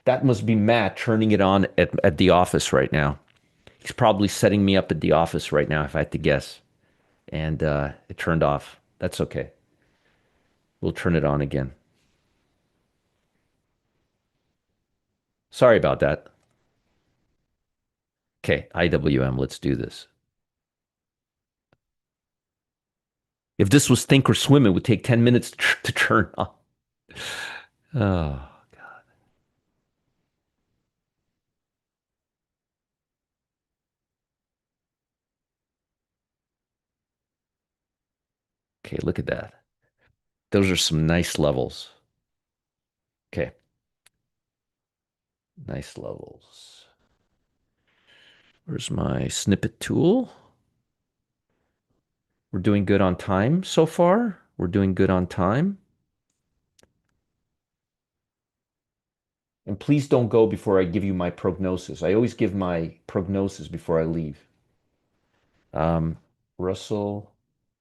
That must be Matt turning it on at the office right now. He's probably setting me up at the office right now, if I had to guess. And it turned off. That's okay. We'll turn it on again. Sorry about that. Okay, IWM, let's do this. If this was Think or Swim, it would take 10 minutes to turn on. Oh, okay, look at that. Those are some nice levels. Okay, nice levels. Where's my snippet tool? We're doing good on time so far. We're doing good on time. And please don't go before I give you my prognosis. I always give my prognosis before I leave. Um, Russell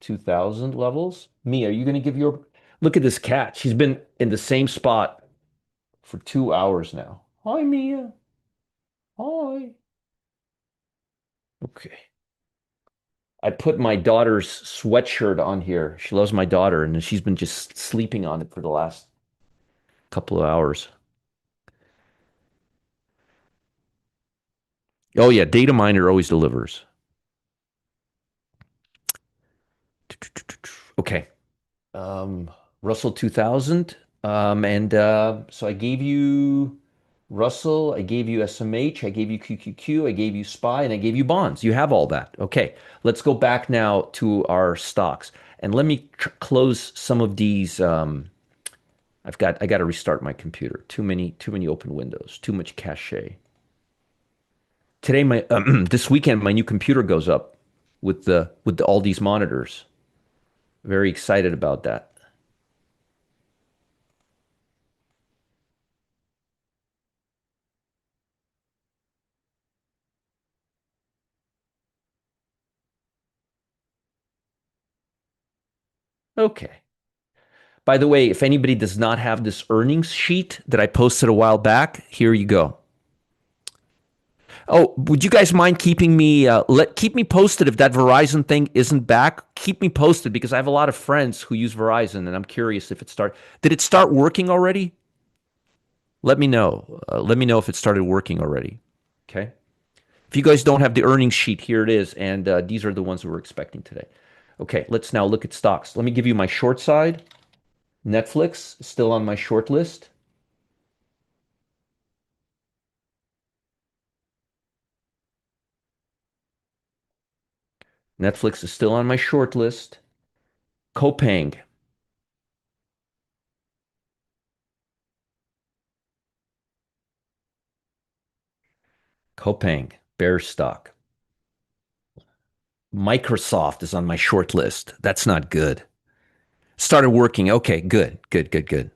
2000 levels. Mia, are you going to give your look at this cat? She's been in the same spot for 2 hours now. Hi, Mia. Hi. Okay. I put my daughter's sweatshirt on here. She loves my daughter, and she's been just sleeping on it for the last couple of hours. Oh, yeah. Data miner always delivers. Okay. um, Russell 2000. And so I gave you Russell, I gave you SMH, I gave you QQQ, I gave you SPY, and I gave you bonds. You have all that. Okay, let's go back now to our stocks. And let me close some of these. I got to restart my computer. Too many open windows. Too much cache. Today, this weekend, my new computer goes up with all these monitors. Very excited about that. Okay. By the way, if anybody does not have this earnings sheet that I posted a while back, here you go. Oh, would you guys mind keeping me keep me posted if that Verizon thing isn't back? Keep me posted because I have a lot of friends who use Verizon, and I'm curious if it start. Did it start working already? Let me know. Let me know if it started working already. Okay. If you guys don't have the earnings sheet, here it is, and these are the ones we're expecting today. Okay, let's now look at stocks. Let me give you my short side. Netflix is still on my short list. Netflix is still on my short list. Copang, Copang, bear stock. Microsoft is on my short list. That's not good. Started working. Okay, good, good, good, good.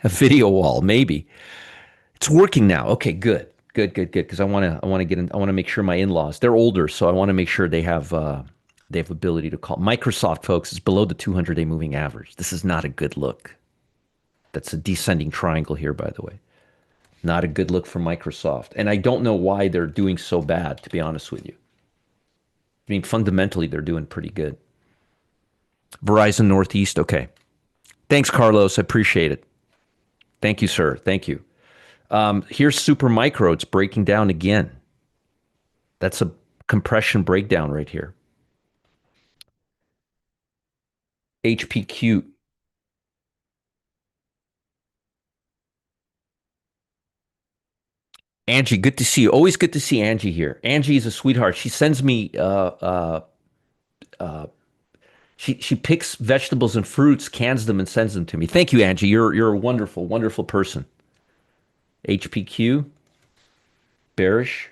A video wall, maybe. It's working now. Okay, good, good, good, good. Because I want to get in. I want to make sure my in-laws. They're older, so I want to make sure they have ability to call. Microsoft, folks, is below the 200-day moving average. This is not a good look. That's a descending triangle here, by the way. Not a good look for Microsoft. And I don't know why they're doing so bad, to be honest with you. I mean, fundamentally, they're doing pretty good. Verizon Northeast, okay. Thanks, Carlos. I appreciate it. Thank you, sir. Thank you. Here's Super Micro. It's breaking down again. That's a compression breakdown right here. HPQ. Angie, good to see you. Always good to see Angie here. Angie is a sweetheart. She sends me she picks vegetables and fruits, cans them, and sends them to me. Thank you, Angie. You're a wonderful, wonderful person. HPQ, bearish.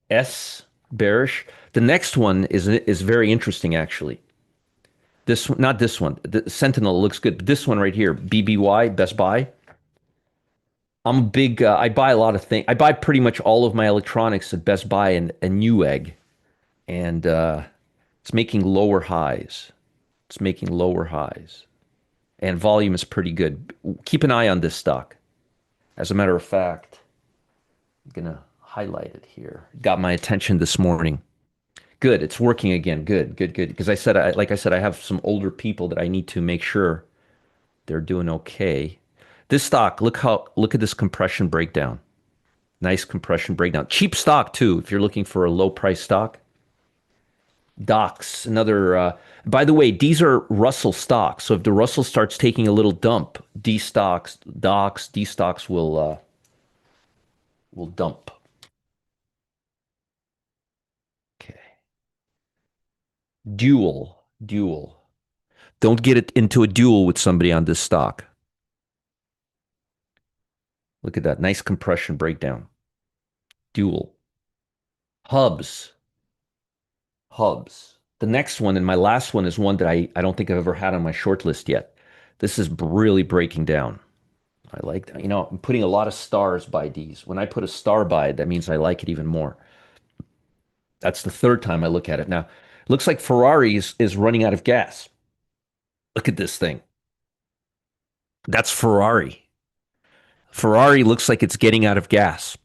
S, bearish. The next one is very interesting, actually. This not this one. The Sentinel looks good, but this one right here, BBY, Best Buy. I'm a big. I buy a lot of things. I buy pretty much all of my electronics at Best Buy and Newegg, and it's making lower highs. It's making lower highs, and volume is pretty good. Keep an eye on this stock. As a matter of fact, I'm gonna highlight it here. Got my attention this morning. Good, it's working again. Good, good, good. Because like I said, I have some older people that I need to make sure they're doing okay. This stock, look at this compression breakdown. Nice compression breakdown. Cheap stock too. If you're looking for a low price stock, Docs, another. By the way, these are Russell stocks. So if the Russell starts taking a little dump, D stocks, docs, D stocks will dump. Okay. Duel. Don't get it into a duel with somebody on this stock. Look at that nice compression breakdown. Duel. Hubs. Hubs. The next one and my last one is one that I don't think I've ever had on my short list yet. This is really breaking down. I like that. I'm putting a lot of stars by these. When I put a star by it, that means I like it even more. That's the third time I look at it. Now, it looks like Ferrari is running out of gas. Look at this thing. That's Ferrari. Ferrari looks like it's getting out of gas.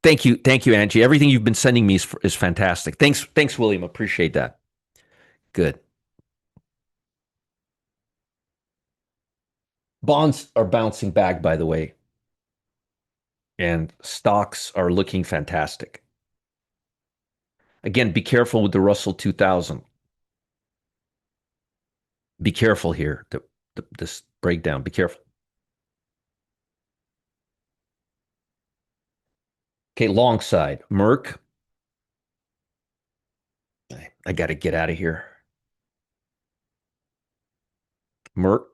Thank you, Angie. Everything you've been sending me is fantastic. Thanks, William. Appreciate that. Good. Bonds are bouncing back, by the way, and stocks are looking fantastic. Again, be careful with the Russell 2000. Be careful here. This breakdown. Be careful. Okay, long side. Merck. I got to get out of here. Merck.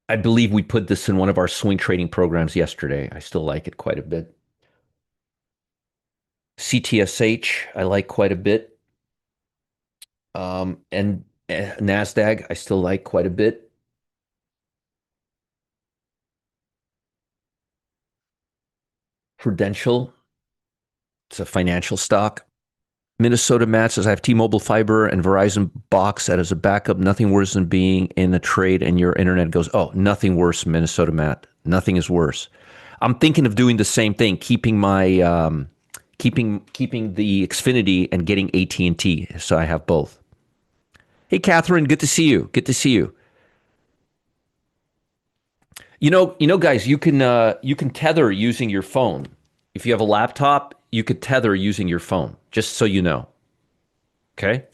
I believe we put this in one of our swing trading programs yesterday. I still like it quite a bit. CTSH, I like quite a bit. And NASDAQ, I still like quite a bit. Prudential, it's a financial stock. Minnesota Matt says, I have T-Mobile Fiber and Verizon Box that as a backup. Nothing worse than being in a trade and your internet goes, oh, nothing worse, Minnesota Matt. Nothing is worse. I'm thinking of doing the same thing, keeping my keeping the Xfinity and getting AT&T, so I have both. Hey, Catherine, good to see you. Good to see you. Guys, you can tether using your phone. If you have a laptop, you could tether using your phone. Just so you know. Okay.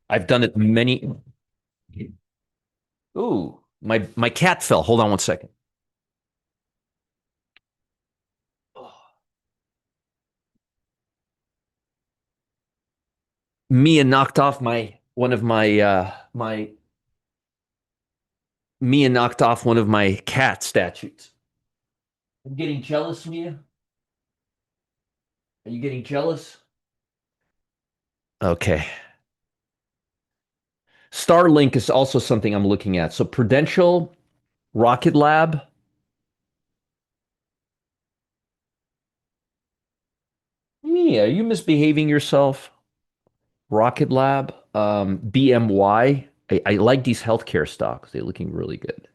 I've done it many. Ooh, my cat fell. Hold on one second. Mia knocked off my one of my my Mia knocked off one of my cat statues. I'm getting jealous, Mia. Are you getting jealous? Okay. Starlink is also something I'm looking at. So Prudential, Rocket Lab. Mia, are you misbehaving yourself? Rocket Lab, BMY. I like these healthcare stocks. They're looking really good.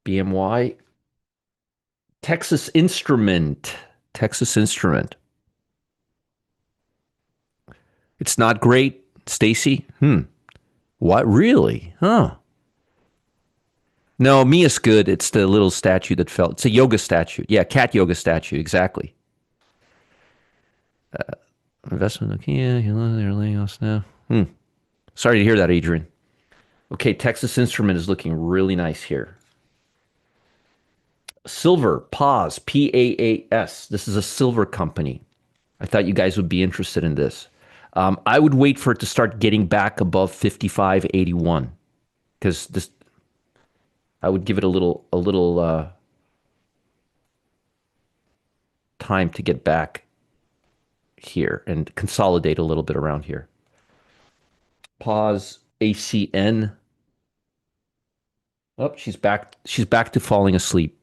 BMY, Texas Instrument. Texas Instrument. It's not great, Stacy. What really? Huh? No, Mia's good. It's the little statue that fell. It's a yoga statue. Yeah, cat yoga statue. Exactly. Investment. Okay, yeah, they're laying off now. Sorry to hear that, Adrian. Okay, Texas Instrument is looking really nice here. Silver, PAS, PAAS. This is a silver company. I thought you guys would be interested in this. I would wait for it to start getting back above 55.81 because this. I would give it a little time to get back here and consolidate a little bit around here. Pause. ACN. Oh, she's back. She's back to falling asleep.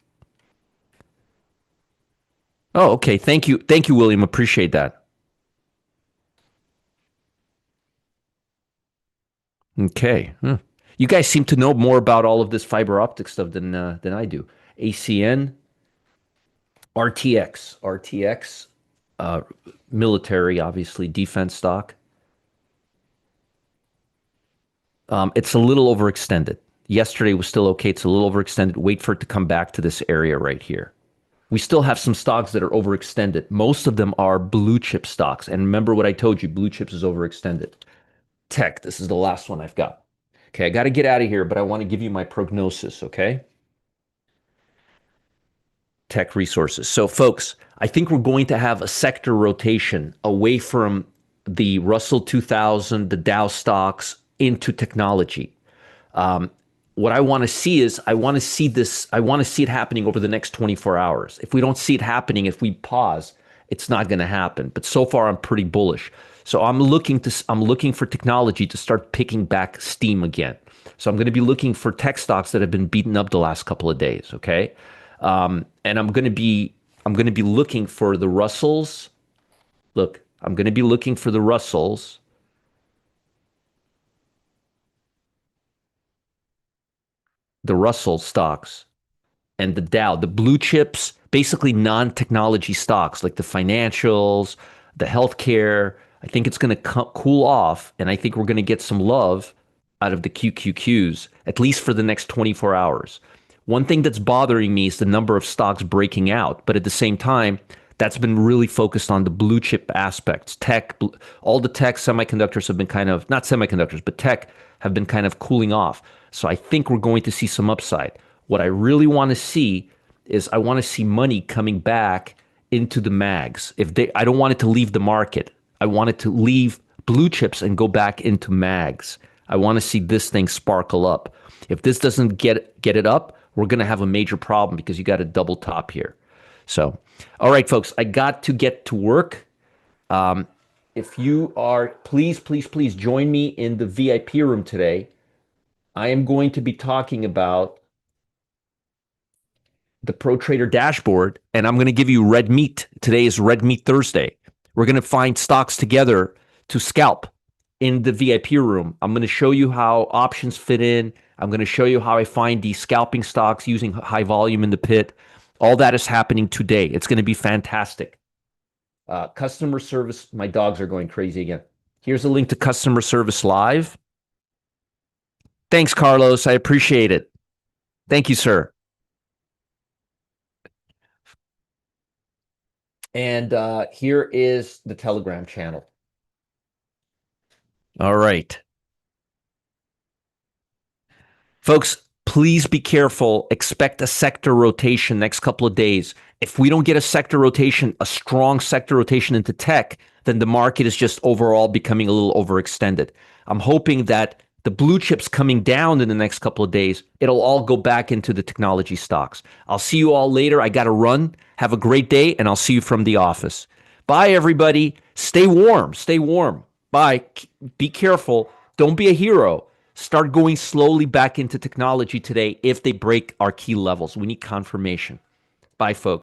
Oh, okay. Thank you, William. Appreciate that. Okay. You guys seem to know more about all of this fiber optic stuff than I do. ACN, RTX, uh, military, obviously defense stock. It's a little overextended. Yesterday was still okay. It's a little overextended. Wait for it to come back to this area right here. We still have some stocks that are overextended. Most of them are blue chip stocks. And remember what I told you, blue chips is overextended. Tech, this is the last one I've got. Okay, I got to get out of here, but I want to give you my prognosis, okay? Tech resources. So, folks, I think we're going to have a sector rotation away from the Russell 2000, the Dow stocks into technology. Um, what I want to see is I want to see this, I want to see it happening over the next 24 hours. If we don't see it happening, if we pause, it's not going to happen. But so far, I'm pretty bullish. So I'm looking for technology to start picking back steam again. So I'm going to be looking for tech stocks that have been beaten up the last couple of days. Okay. And I'm going to be looking for the Russells. Look, I'm going to be looking for the Russells, the Russell stocks and the Dow, the blue chips, basically non-technology stocks like the financials, the healthcare. I think it's going to cool off, and I think we're going to get some love out of the QQQs, at least for the next 24 hours. One thing that's bothering me is the number of stocks breaking out, but at the same time, that's been really focused on the blue chip aspects. Tech, all the tech semiconductors have been kind of, not semiconductors, but tech have been kind of cooling off. So I think we're going to see some upside. What I really want to see is I want to see money coming back into the mags. I don't want it to leave the market. I want it to leave blue chips and go back into mags. I want to see this thing sparkle up. If this doesn't get it up, we're going to have a major problem because you got a double top here. So, all right, folks, I got to get to work. If you are, please join me in the VIP room today. I am going to be talking about the Pro Trader dashboard, and I'm going to give you red meat. Today is Red Meat Thursday. We're going to find stocks together to scalp in the VIP room. I'm going to show you how options fit in. I'm going to show you how I find these scalping stocks using high volume in the pit. All that is happening today. It's going to be fantastic. Customer service, my dogs are going crazy again. Here's a link to customer service live. Thanks, Carlos. I appreciate it. Thank you, sir. And here is the Telegram channel. All right. Folks, please be careful. Expect a sector rotation next couple of days. If we don't get a sector rotation, a strong sector rotation into tech, then the market is just overall becoming a little overextended. I'm hoping that the blue chips coming down in the next couple of days, it'll all go back into the technology stocks. I'll see you all later. I got to run. Have a great day, and I'll see you from the office. Bye, everybody. Stay warm. Stay warm. Bye. Be careful. Don't be a hero. Start going slowly back into technology today if they break our key levels. We need confirmation. Bye, folks.